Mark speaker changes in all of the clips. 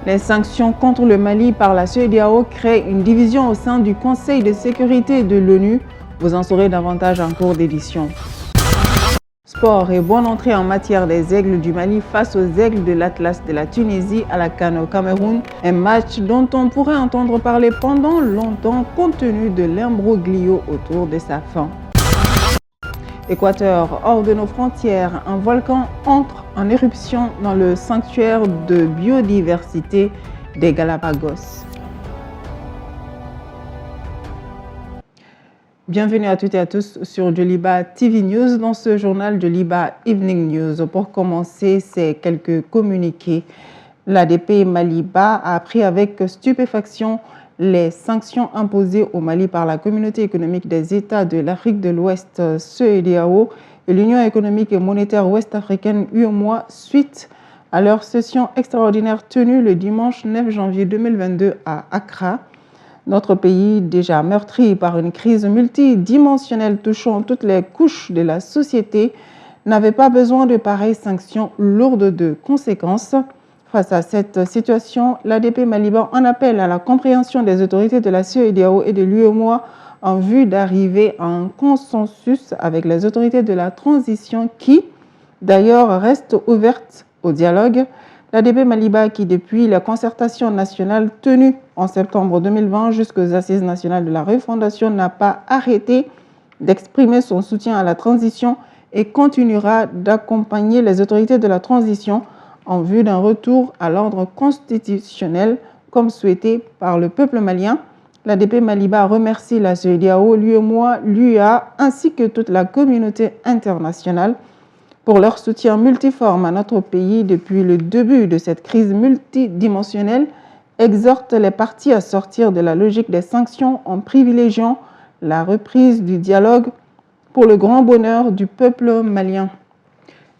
Speaker 1: Les sanctions contre le Mali par la CEDEAO créent une division au sein du Conseil de sécurité de l'ONU. Vous en saurez davantage en cours d'édition. Sport et bonne entrée en matière des Aigles du Mali face aux Aigles de l'Atlas de la Tunisie à la CAN au Cameroun. Un match dont on pourrait entendre parler pendant longtemps compte tenu de l'imbroglio autour de sa fin. Équateur, hors de nos frontières, un volcan entre en éruption dans le sanctuaire de biodiversité des Galapagos. Bienvenue à toutes et à tous sur Joliba TV News dans ce journal Joliba Evening News. Pour commencer, ces quelques communiqués. L'ADP Maliba a appris avec stupéfaction les sanctions imposées au Mali par la Communauté économique des États de l'Afrique de l'Ouest, CEDEAO, et l'Union économique et monétaire ouest-africaine UEMOA suite à leur session extraordinaire tenue le dimanche 9 janvier 2022 à Accra. Notre pays, déjà meurtri par une crise multidimensionnelle touchant toutes les couches de la société, n'avait pas besoin de pareilles sanctions lourdes de conséquences. Face à cette situation, l'ADP Maliba en appelle à la compréhension des autorités de la CEDEAO et de l'UEMOA en vue d'arriver à un consensus avec les autorités de la transition qui, d'ailleurs, restent ouvertes au dialogue. L'ADP Maliba, qui depuis la concertation nationale tenue en septembre 2020 jusqu'aux assises nationales de la refondation, n'a pas arrêté d'exprimer son soutien à la transition et continuera d'accompagner les autorités de la transition en vue d'un retour à l'ordre constitutionnel comme souhaité par le peuple malien. L'ADP Maliba remercie la CEDEAO, l'UEMOA, l'UA ainsi que toute la communauté internationale pour leur soutien multiforme à notre pays depuis le début de cette crise multidimensionnelle, exhorte les parties à sortir de la logique des sanctions en privilégiant la reprise du dialogue pour le grand bonheur du peuple malien.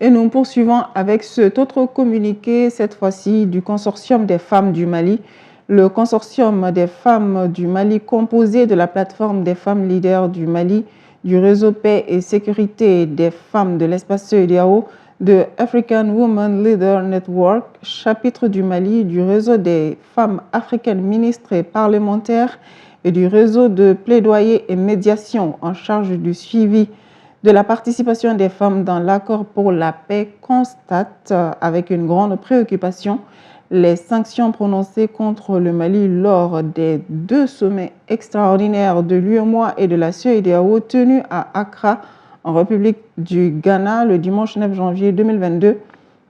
Speaker 1: Et nous poursuivons avec cet autre communiqué, cette fois-ci du Consortium des femmes du Mali. Le Consortium des femmes du Mali, composé de la plateforme des femmes leaders du Mali, du réseau paix et sécurité des femmes de l'espace CEDEAO, de African Women Leader Network, chapitre du Mali, du réseau des femmes africaines ministres et parlementaires et du réseau de plaidoyer et médiation en charge du suivi de la participation des femmes dans l'accord pour la paix, constate avec une grande préoccupation les sanctions prononcées contre le Mali lors des 2 sommets extraordinaires de l'UEMOA et de la CEDEAO tenus à Accra, en République du Ghana, le dimanche 9 janvier 2022,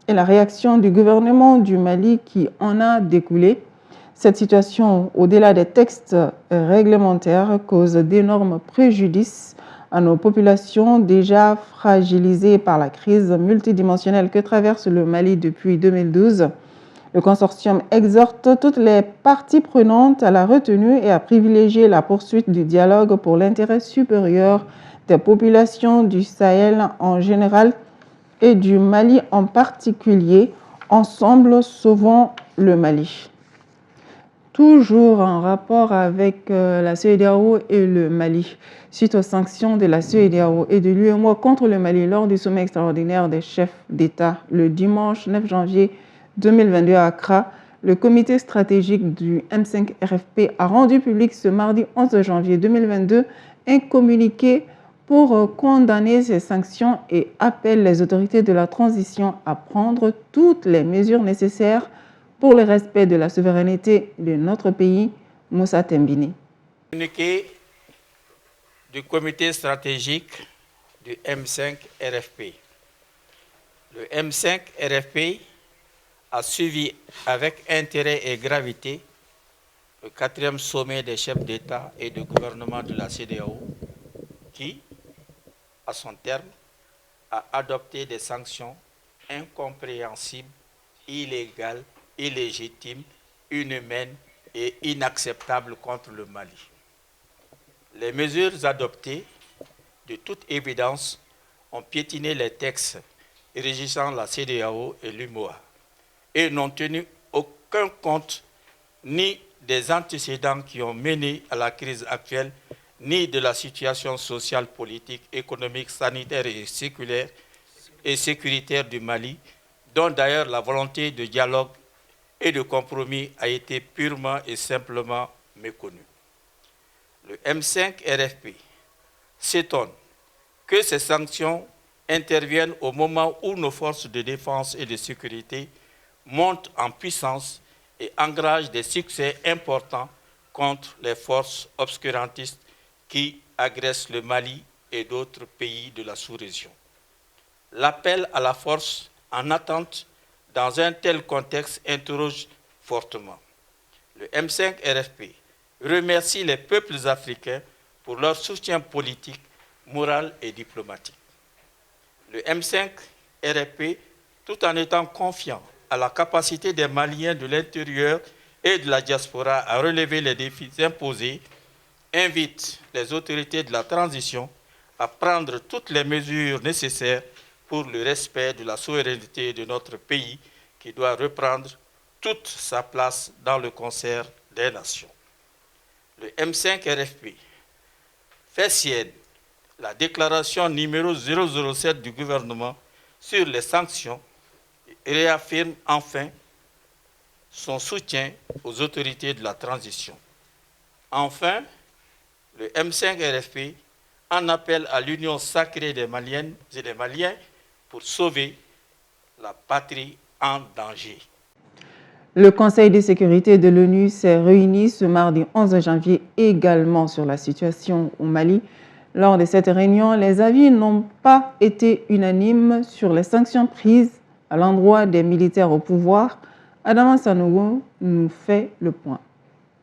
Speaker 1: et la réaction du gouvernement du Mali qui en a découlé. Cette situation, au-delà des textes réglementaires, cause d'énormes préjudices à nos populations déjà fragilisées par la crise multidimensionnelle que traverse le Mali depuis 2012. Le consortium exhorte toutes les parties prenantes à la retenue et à privilégier la poursuite du dialogue pour l'intérêt supérieur des populations du Sahel en général et du Mali en particulier. Ensemble, sauvons le Mali. Toujours en rapport avec la CEDEAO et le Mali, suite aux sanctions de la CEDEAO et de l'UEMOA contre le Mali lors du sommet extraordinaire des chefs d'État le dimanche 9 janvier 2022 à Accra, le comité stratégique du M5 RFP a rendu public ce mardi 11 janvier 2022 un communiqué pour condamner ces sanctions et appelle les autorités de la transition à prendre toutes les mesures nécessaires pour le respect de la souveraineté de notre pays. Moussa Tembini.
Speaker 2: Communiqué du comité stratégique du M5 RFP. Le M5 RFP a suivi avec intérêt et gravité le 4e sommet des chefs d'État et de gouvernement de la CEDEAO qui, à son terme, a adopté des sanctions incompréhensibles, illégales, illégitimes, inhumaines et inacceptables contre le Mali. Les mesures adoptées, de toute évidence, ont piétiné les textes régissant la CEDEAO et l'UEMOA et n'ont tenu aucun compte ni des antécédents qui ont mené à la crise actuelle, ni de la situation sociale, politique, économique, sanitaire et sécuritaire du Mali, dont d'ailleurs la volonté de dialogue et de compromis a été purement et simplement méconnu. Le M5 RFP s'étonne que ces sanctions interviennent au moment où nos forces de défense et de sécurité montent en puissance et engrangent des succès importants contre les forces obscurantistes qui agressent le Mali et d'autres pays de la sous-région. L'appel à la force en attente dans un tel contexte interroge fortement. Le M5 RFP remercie les peuples africains pour leur soutien politique, moral et diplomatique. Le M5 RFP, tout en étant confiant à la capacité des Maliens de l'intérieur et de la diaspora à relever les défis imposés, invite les autorités de la transition à prendre toutes les mesures nécessaires pour le respect de la souveraineté de notre pays qui doit reprendre toute sa place dans le concert des nations. Le M5 RFP fait sienne la déclaration numéro 007 du gouvernement sur les sanctions et réaffirme enfin son soutien aux autorités de la transition. Enfin, le M5 RFP en appelle à l'union sacrée des Maliennes et des Maliens pour sauver la patrie en danger.
Speaker 1: Le Conseil de sécurité de l'ONU s'est réuni ce mardi 11 janvier également sur la situation au Mali. Lors de cette réunion, les avis n'ont pas été unanimes sur les sanctions prises à l'endroit des militaires au pouvoir. Adama Sanogo nous fait le point.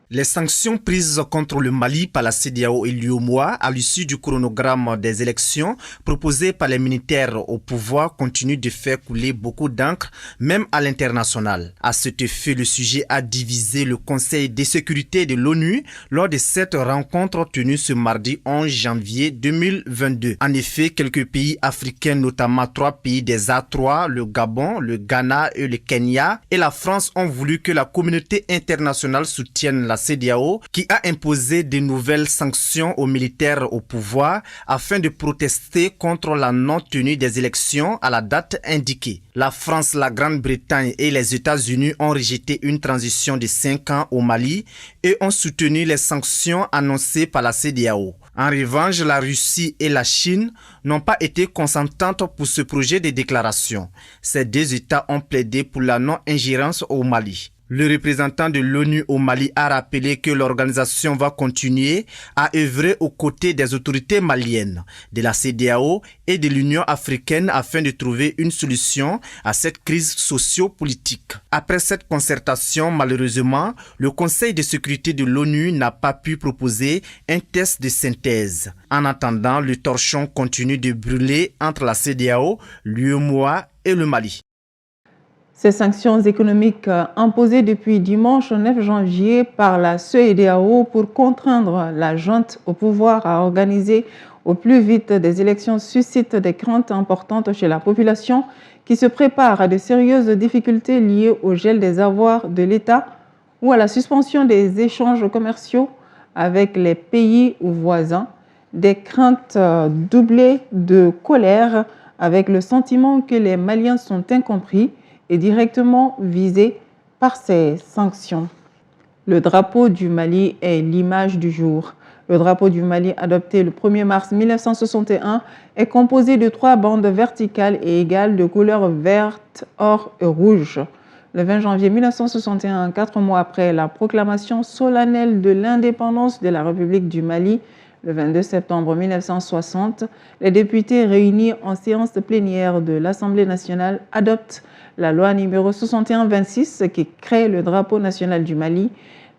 Speaker 3: Les sanctions prises contre le Mali par la CEDEAO et l'UEMOA à l'issue du chronogramme des élections proposées par les militaires au pouvoir continuent de faire couler beaucoup d'encre, même à l'international. À cet effet, le sujet a divisé le Conseil de sécurité de l'ONU lors de cette rencontre tenue ce mardi 11 janvier 2022. En effet, quelques pays africains, notamment 3 pays des A3, le Gabon, le Ghana et le Kenya, et la France ont voulu que la communauté internationale soutienne la CEDEAO qui a imposé de nouvelles sanctions aux militaires au pouvoir afin de protester contre la non-tenue des élections à la date indiquée. La France, la Grande-Bretagne et les États-Unis ont rejeté une transition de 5 ans au Mali et ont soutenu les sanctions annoncées par la CEDEAO. En revanche, la Russie et la Chine n'ont pas été consentantes pour ce projet de déclaration. Ces 2 États ont plaidé pour la non-ingérence au Mali. Le représentant de l'ONU au Mali a rappelé que l'organisation va continuer à œuvrer aux côtés des autorités maliennes, de la CEDEAO et de l'Union africaine afin de trouver une solution à cette crise socio-politique. Après cette concertation, malheureusement, le Conseil de sécurité de l'ONU n'a pas pu proposer un test de synthèse. En attendant, le torchon continue de brûler entre la CEDEAO, l'UEMOA et le Mali.
Speaker 1: Ces sanctions économiques imposées depuis dimanche 9 janvier par la CEDEAO pour contraindre la junte au pouvoir à organiser au plus vite des élections suscitent des craintes importantes chez la population qui se prépare à de sérieuses difficultés liées au gel des avoirs de l'État ou à la suspension des échanges commerciaux avec les pays voisins. Des craintes doublées de colère avec le sentiment que les Maliens sont incompris et directement visé par ces sanctions. Le drapeau du Mali est l'image du jour. Le drapeau du Mali, adopté le 1er mars 1961, est composé de 3 bandes verticales et égales de couleurs verte, or et rouge. Le 20 janvier 1961, 4 mois après la proclamation solennelle de l'indépendance de la République du Mali, le 22 septembre 1960, les députés réunis en séance plénière de l'Assemblée nationale adoptent la loi numéro 61-26 qui crée le drapeau national du Mali.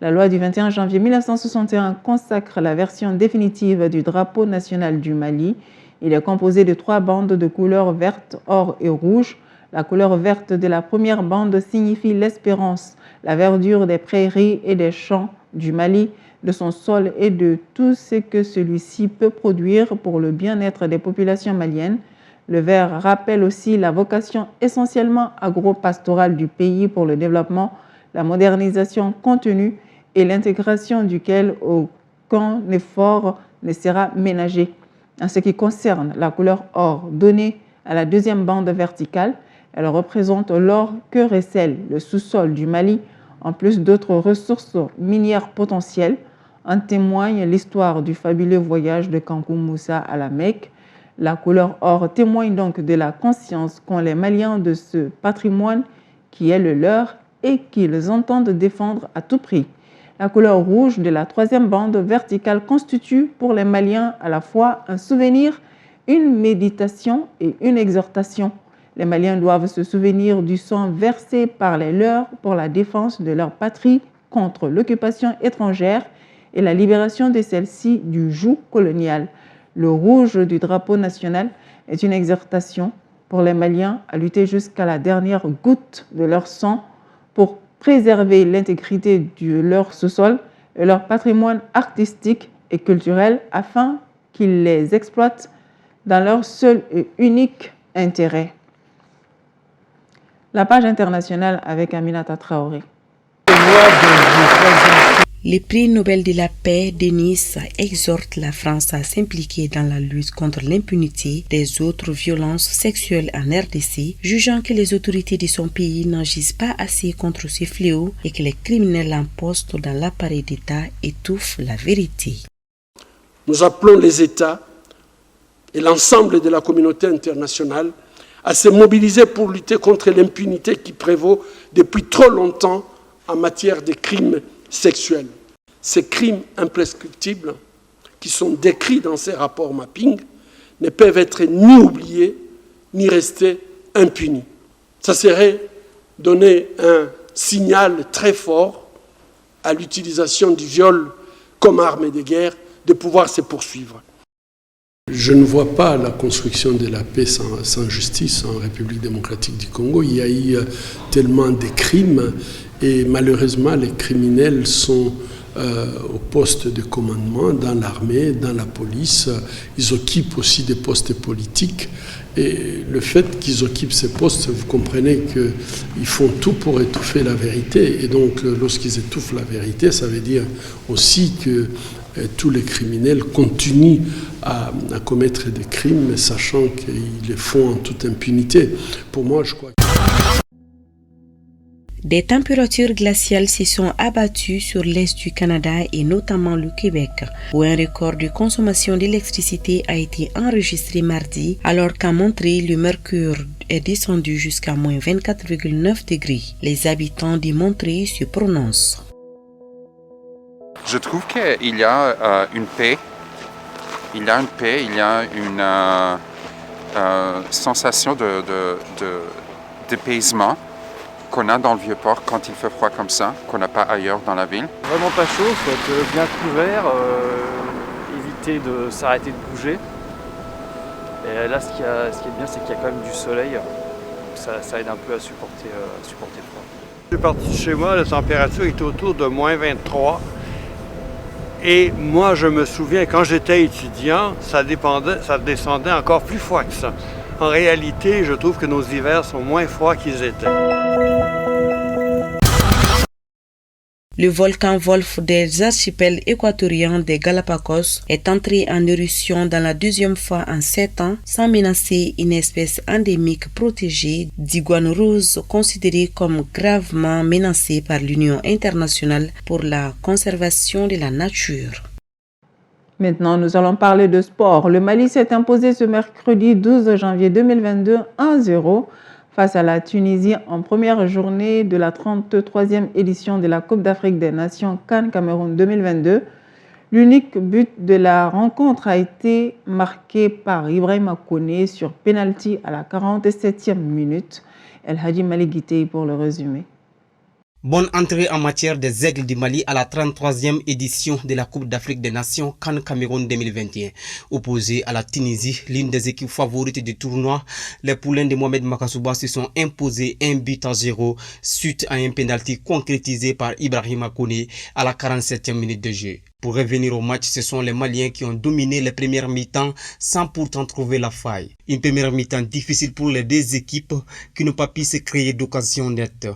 Speaker 1: La loi du 21 janvier 1961 consacre la version définitive du drapeau national du Mali. Il est composé de 3 bandes de couleur verte, or et rouge. La couleur verte de la première bande signifie l'espérance, la verdure des prairies et des champs du Mali, de son sol et de tout ce que celui-ci peut produire pour le bien-être des populations maliennes. Le vert rappelle aussi la vocation essentiellement agro-pastorale du pays pour le développement, la modernisation continue et l'intégration duquel aucun effort ne sera ménagé. En ce qui concerne la couleur or donnée à la deuxième bande verticale, Elle représente l'or que recèle le sous-sol du Mali, en plus d'autres ressources minières potentielles. En témoigne l'histoire du fabuleux voyage de Kankou Moussa à la Mecque. La couleur or témoigne donc de la conscience qu'ont les Maliens de ce patrimoine qui est le leur et qu'ils entendent défendre à tout prix. La couleur rouge de la troisième bande verticale constitue pour les Maliens à la fois un souvenir, une méditation et une exhortation. Les Maliens doivent se souvenir du sang versé par les leurs pour la défense de leur patrie contre l'occupation étrangère et la libération de celle-ci du joug colonial. Le rouge du drapeau national est une exhortation pour les Maliens à lutter jusqu'à la dernière goutte de leur sang pour préserver l'intégrité de leur sous-sol et leur patrimoine artistique et culturel afin qu'ils les exploitent dans leur seul et unique intérêt. La page internationale avec Aminata Traoré.
Speaker 4: Le prix Nobel de la paix de Nice exhorte la France à s'impliquer dans la lutte contre l'impunité des autres violences sexuelles en RDC, jugeant que les autorités de son pays n'agissent pas assez contre ce fléau et que les criminels en poste dans l'appareil d'État étouffent la vérité.
Speaker 5: Nous appelons les États et l'ensemble de la communauté internationale à se mobiliser pour lutter contre l'impunité qui prévaut depuis trop longtemps en matière de crimes sexuels. Ces crimes imprescriptibles qui sont décrits dans ces rapports mapping ne peuvent être ni oubliés ni rester impunis. Ça serait donner un signal très fort à l'utilisation du viol comme arme de guerre de pouvoir se poursuivre. Je ne vois pas la construction de la paix sans justice en République démocratique du Congo. Il y a eu tellement de crimes et malheureusement les criminels sont au poste de commandement dans l'armée, dans la police. Ils occupent aussi des postes politiques et le fait qu'ils occupent ces postes, vous comprenez qu'ils font tout pour étouffer la vérité et donc lorsqu'ils étouffent la vérité, ça veut dire aussi que tous les criminels continuent à commettre des crimes, sachant qu'ils les font en toute impunité. Pour moi, je crois que...
Speaker 4: Des températures glaciales se sont abattues sur l'est du Canada et notamment le Québec, où un record de consommation d'électricité a été enregistré mardi, alors qu'à Montréal, le mercure est descendu jusqu'à moins 24,9 degrés. Les habitants de Montréal se prononcent.
Speaker 6: Je trouve qu'il y a une paix, il y a une sensation d'apaisement qu'on a dans le Vieux-Port quand il fait froid comme ça, qu'on n'a pas ailleurs dans la ville.
Speaker 7: Vraiment pas chaud, faut être bien couvert, éviter de s'arrêter de bouger. Et là, ce qui est bien, c'est qu'il y a quand même du soleil, ça aide un peu à supporter le froid.
Speaker 8: Je suis parti de chez moi, la température était autour de moins 23. Et moi, je me souviens, quand j'étais étudiant, ça descendait encore plus froid que ça. En réalité, je trouve que nos hivers sont moins froids qu'ils étaient.
Speaker 4: Le volcan Wolf des archipels équatoriens des Galapagos est entré en éruption dans la deuxième fois en 7 ans sans menacer une espèce endémique protégée d'iguane rose considérée comme gravement menacée par l'Union internationale pour la conservation de la nature.
Speaker 1: Maintenant, nous allons parler de sport. Le Mali s'est imposé ce mercredi 12 janvier 2022 1-0 face à la Tunisie en première journée de la 33e édition de la Coupe d'Afrique des Nations CAN Cameroun 2022. L'unique but de la rencontre a été marqué par Ibrahima Koné sur penalty à la 47e minute. El Hadji Malick Guité pour le résumé.
Speaker 9: Bonne entrée en matière des Aigles du Mali à la 33e édition de la Coupe d'Afrique des Nations CAN Cameroun 2021. Opposé à la Tunisie, l'une des équipes favorites du tournoi, les poulains de Mohamed Makasouba se sont imposés 1-0 suite à un penalty concrétisé par Ibrahima Koné à la 47e minute de jeu. Pour revenir au match, ce sont les Maliens qui ont dominé les premières mi-temps sans pourtant trouver la faille. Une première mi-temps difficile pour les deux équipes qui n'ont pas pu se créer d'occasion nette.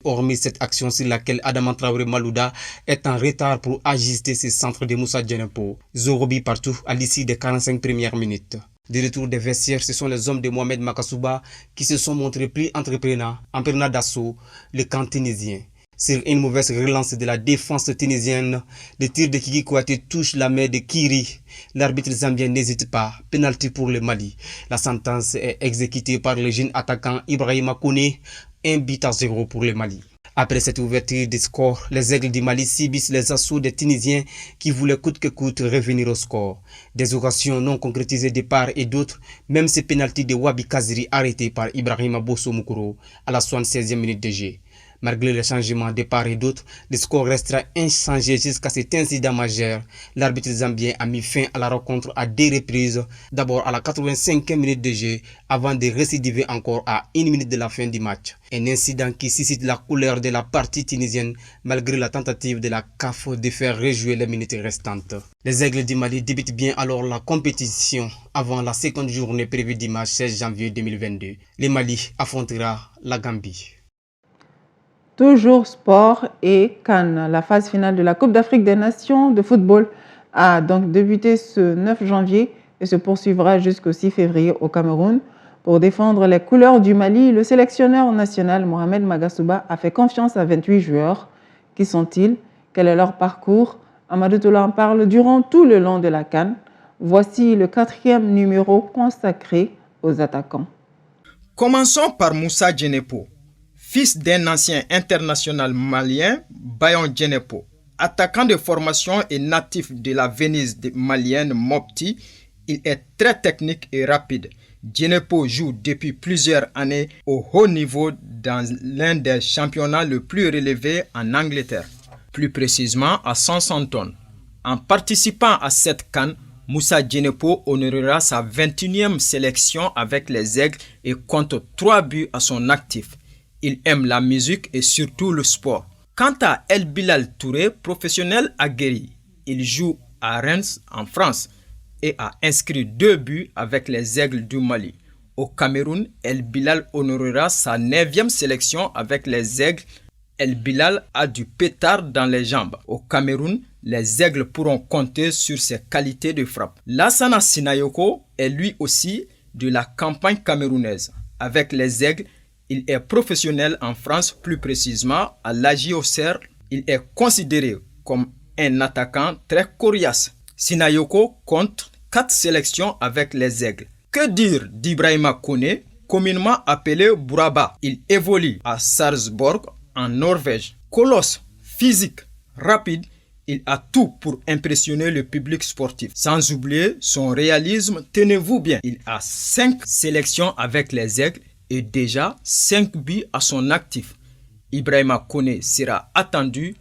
Speaker 9: Hormis cette action sur laquelle Adama Traoré Malouda est en retard pour ajuster ses centres de Moussa Djenepo. Zorobi partout à l'issue des 45 premières minutes. De retour des vestiaires, ce sont les hommes de Mohamed Makasouba qui se sont montrés plus entreprenants en prenant d'assaut le camp tunisien. Sur une mauvaise relance de la défense tunisienne, le tir de Kiki Kouyaté touche la main de Kiri. L'arbitre zambien n'hésite pas. Penalty pour le Mali. La sentence est exécutée par le jeune attaquant Ibrahima Koné. 1-0 pour le Mali. Après cette ouverture des scores, les Aigles du Mali subissent les assauts des Tunisiens qui voulaient coûte que coûte revenir au score. Des occasions non concrétisées de part et d'autre, même ce pénalty de Wabi Kaziri arrêté par Ibrahima Bosso Moukoro à la 76e minute de jeu. Malgré les changements de part et d'autre, le score restera inchangé jusqu'à cet incident majeur. L'arbitre zambien a mis fin à la rencontre à 2 reprises, d'abord à la 85e minute de jeu, avant de récidiver encore à 1 minute de la fin du match. Un incident qui suscite la couleur de la partie tunisienne, malgré la tentative de la CAF de faire rejouer les minutes restantes. Les Aigles du Mali débutent bien alors la compétition avant la seconde journée prévue dimanche 16 janvier 2022. Le Mali affrontera la Gambie.
Speaker 1: Toujours sport et CAN. La phase finale de la Coupe d'Afrique des Nations de football a donc débuté ce 9 janvier et se poursuivra jusqu'au 6 février au Cameroun. Pour défendre les couleurs du Mali, le sélectionneur national Mohamed Makasouba a fait confiance à 28 joueurs. Qui sont-ils? Quel est leur parcours? Amadou Tola en parle durant tout le long de la CAN. Voici le 4e numéro consacré aux attaquants.
Speaker 10: Commençons par Moussa Djenepo. Fils d'un ancien international malien, Bayon Djenepo. Attaquant de formation et natif de la Venise malienne Mopti, il est très technique et rapide. Djenepo joue depuis plusieurs années au haut niveau dans l'un des championnats le plus relevés en Angleterre, plus précisément à Southampton. En participant à cette CAN, Moussa Djenepo honorera sa 21e sélection avec les Aigles et compte 3 buts à son actif. Il aime la musique et surtout le sport. Quant à El Bilal Touré, professionnel aguerri, il joue à Reims en France et a inscrit 2 buts avec les Aigles du Mali. Au Cameroun, El Bilal honorera sa 9e sélection avec les Aigles. El Bilal a du pétard dans les jambes. Au Cameroun, les Aigles pourront compter sur ses qualités de frappe. Lassana Sinayoko est lui aussi de la campagne camerounaise. Avec les Aigles, il est professionnel en France, plus précisément à l'AJ Auxerre. Il est considéré comme un attaquant très coriace. Sinayoko compte 4 sélections avec les Aigles. Que dire d'Ibrahima Koné, communément appelé Bouraba? Il évolue à Sarpsborg en Norvège. Colosse, physique, rapide, il a tout pour impressionner le public sportif. Sans oublier son réalisme, tenez-vous bien. Il a 5 sélections avec les Aigles et déjà 5 buts à son actif. Ibrahima Koné sera attendu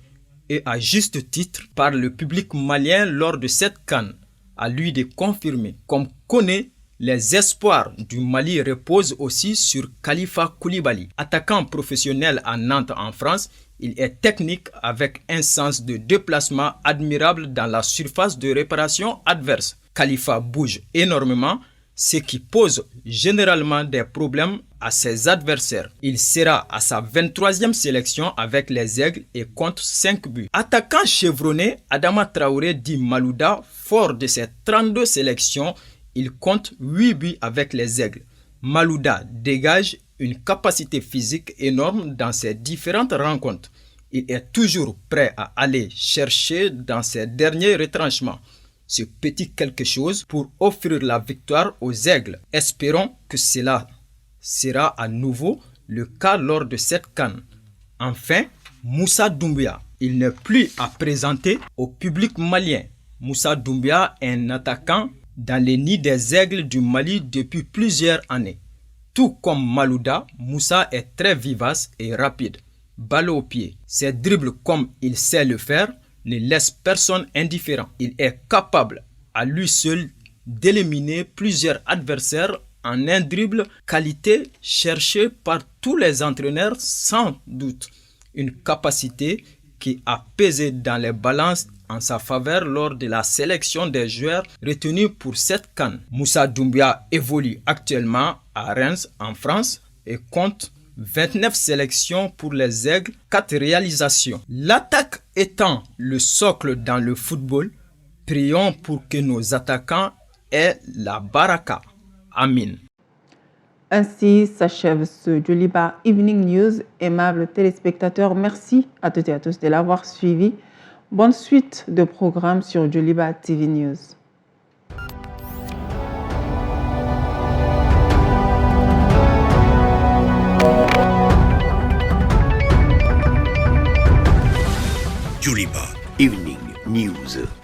Speaker 10: et à juste titre par le public malien lors de cette CAN. À lui de confirmer. Comme Koné, les espoirs du Mali reposent aussi sur Khalifa Koulibaly. Attaquant professionnel à Nantes en France, il est technique avec un sens de déplacement admirable dans la surface de réparation adverse. Khalifa bouge énormément, ce qui pose généralement des problèmes à ses adversaires. Il sera à sa 23e sélection avec les Aigles et compte 5 buts. Attaquant chevronné, Adama Traoré dit Malouda, fort de ses 32 sélections, il compte 8 buts avec les Aigles. Malouda dégage une capacité physique énorme dans ses différentes rencontres. Il est toujours prêt à aller chercher dans ses derniers retranchements ce petit quelque chose pour offrir la victoire aux Aigles. Espérons que cela sera à nouveau le cas lors de cette CAN. Enfin, Moussa Doumbia. Il n'est plus à présenter au public malien. Moussa Doumbia est un attaquant dans les nids des Aigles du Mali depuis plusieurs années. Tout comme Malouda, Moussa est très vivace et rapide. Balle au pied. Ses dribbles comme il sait le faire ne laisse personne indifférent. Il est capable à lui seul d'éliminer plusieurs adversaires en un dribble, qualité cherchée par tous les entraîneurs sans doute. Une capacité qui a pesé dans les balances en sa faveur lors de la sélection des joueurs retenus pour cette CAN. Moussa Doumbia évolue actuellement à Reims en France et compte 29 sélections pour les Aigles, 4 réalisations. L'attaque étant le socle dans le football, prions pour que nos attaquants aient la baraka. Amin.
Speaker 1: Ainsi s'achève ce Djoliba Evening News. Aimables téléspectateurs, merci à toutes et à tous de l'avoir suivi. Bonne suite de programmes sur Djoliba TV News.
Speaker 11: Djoliba Evening News.